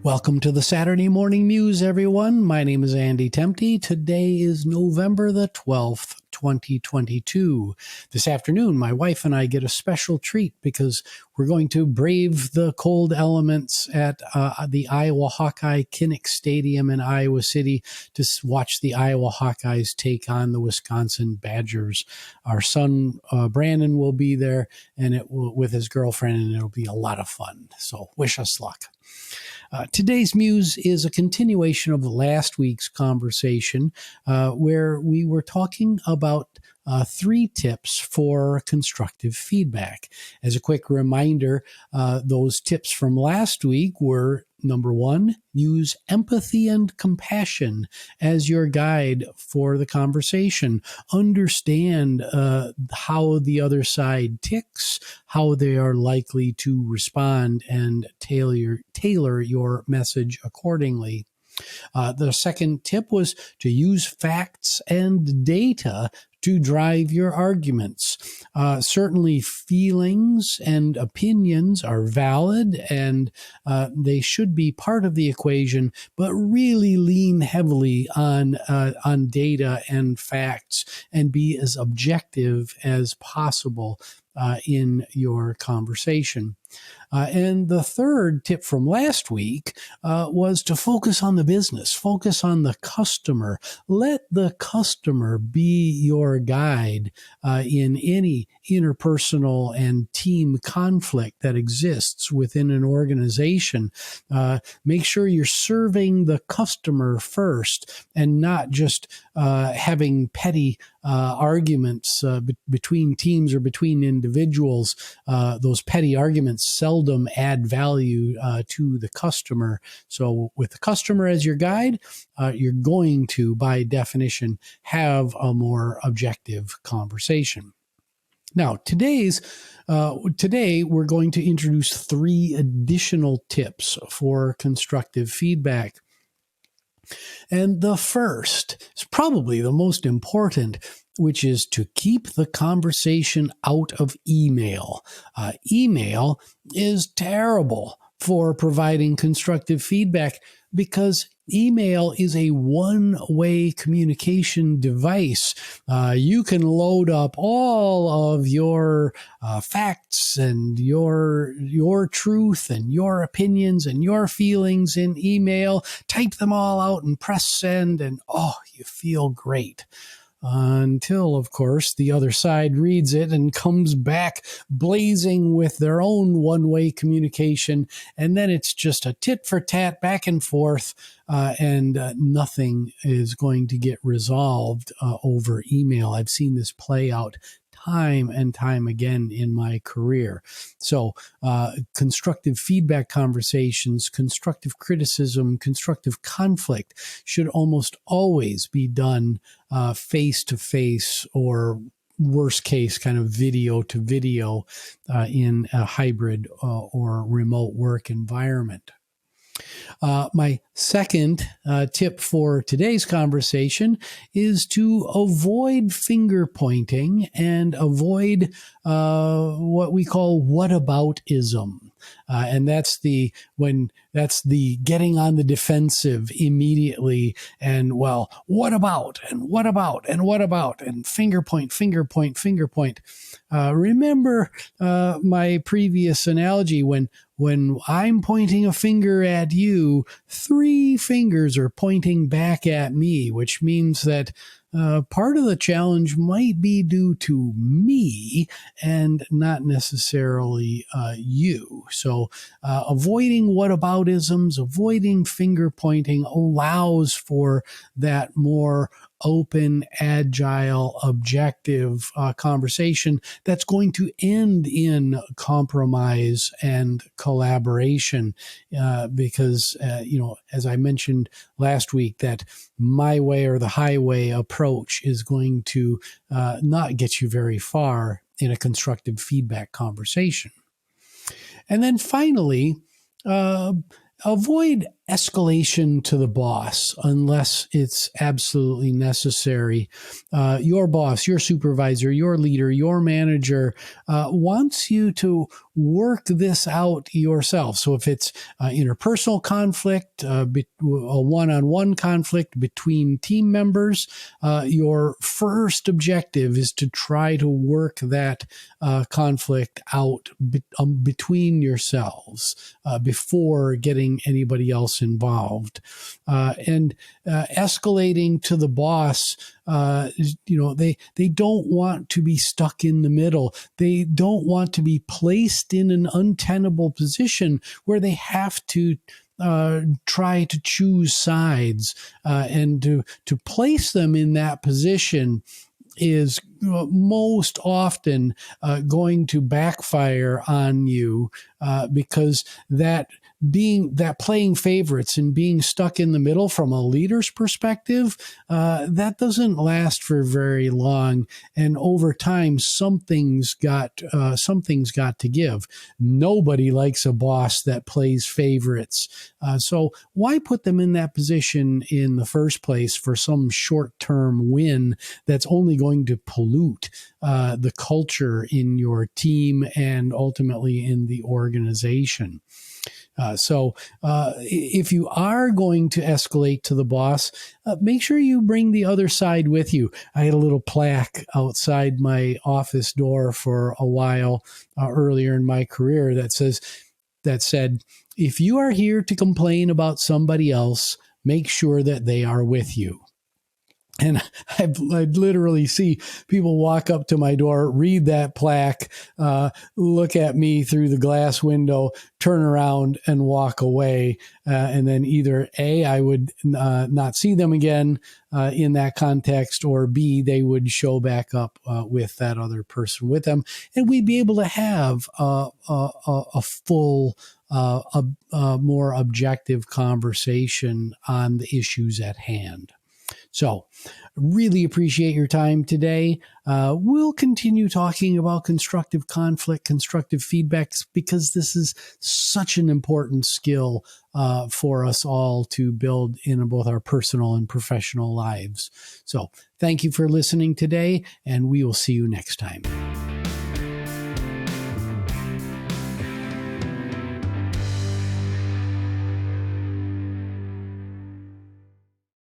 Welcome to the Saturday Morning Muse, everyone. My name is Andy Tempty. Today is November the 12th, 2022. This afternoon, my wife and I get a special treat because we're going to brave the cold elements at the Iowa Hawkeye Kinnick Stadium in Iowa City to watch the Iowa Hawkeyes take on the Wisconsin Badgers. Our son, Brandon, will be there with his girlfriend, and it'll be a lot of fun. So wish us luck. Today's Muse is a continuation of last week's conversation where we were talking about 3 tips for constructive feedback. As a quick reminder, those tips from last week were: number 1, use empathy and compassion as your guide for the conversation. Understand how the other side ticks, how they are likely to respond, and tailor your message accordingly. The second tip was to use facts and data to drive your arguments. Certainly feelings and opinions are valid and they should be part of the equation, but really lean heavily on data and facts and be as objective as possible in your conversation. And the third tip from last week was to focus on the business, focus on the customer. Let the customer be your guide in any interpersonal and team conflict that exists within an organization. Make sure you're serving the customer first and not just having petty arguments between teams or between individuals. Those petty arguments seldom add value to the customer. So with the customer as your guide, you're going to, by definition, have a more objective conversation. Now, today we're going to introduce 3 additional tips for constructive feedback. And the first is probably the most important, which is to keep the conversation out of email. Email is terrible for providing constructive feedback because email is a one-way communication device. You can load up all of your facts and your truth and your opinions and your feelings in email, type them all out and press send, and you feel great. Until, of course, the other side reads it and comes back blazing with their own one-way communication, and then it's just a tit-for-tat back and forth, and nothing is going to get resolved over email. I've seen this play out time and time again in my career. So constructive feedback conversations, constructive criticism, constructive conflict should almost always be done face-to-face or worst case kind of video to video in a hybrid or remote work environment. My second tip for today's conversation is to avoid finger pointing and avoid what we call whataboutism. And that's the getting on the defensive immediately and, well, what about, and what about, and what about, and finger point. Remember my previous analogy when I'm pointing a finger at you, 3 fingers are pointing back at me, which means that part of the challenge might be due to me and not necessarily you. So avoiding whataboutisms, avoiding finger pointing allows for that more open, agile, objective conversation that's going to end in compromise and collaboration because, as I mentioned last week, that my way or the highway approach is going to not get you very far in a constructive feedback conversation. And then finally, avoid escalation to the boss unless it's absolutely necessary. Your boss, your supervisor, your leader, your manager wants you to work this out yourself. So if it's interpersonal conflict, a one-on-one conflict between team members, your first objective is to try to work that conflict out between yourselves before getting anybody else involved. And escalating to the boss, they don't want to be stuck in the middle. They don't want to be placed in an untenable position where they have to try to choose sides, and to place them in that position is most often going to backfire on you, because that playing favorites and being stuck in the middle from a leader's perspective, that doesn't last for very long. And over time, something's got to give. Nobody likes a boss that plays favorites. So why put them in that position in the first place for some short-term win that's only going to pollute the culture in your team and ultimately in the organization? So if you are going to escalate to the boss, make sure you bring the other side with you. I had a little plaque outside my office door for a while earlier in my career that said, if you are here to complain about somebody else, make sure that they are with you. And I'd literally see people walk up to my door, read that plaque, look at me through the glass window, turn around and walk away. And then either A, I would not see them again in that context, or B, they would show back up with that other person with them. And we'd be able to have a full, more objective conversation on the issues at hand. So really appreciate your time today. We'll continue talking about constructive conflict, constructive feedbacks, because this is such an important skill for us all to build in both our personal and professional lives. So thank you for listening today, and we will see you next time.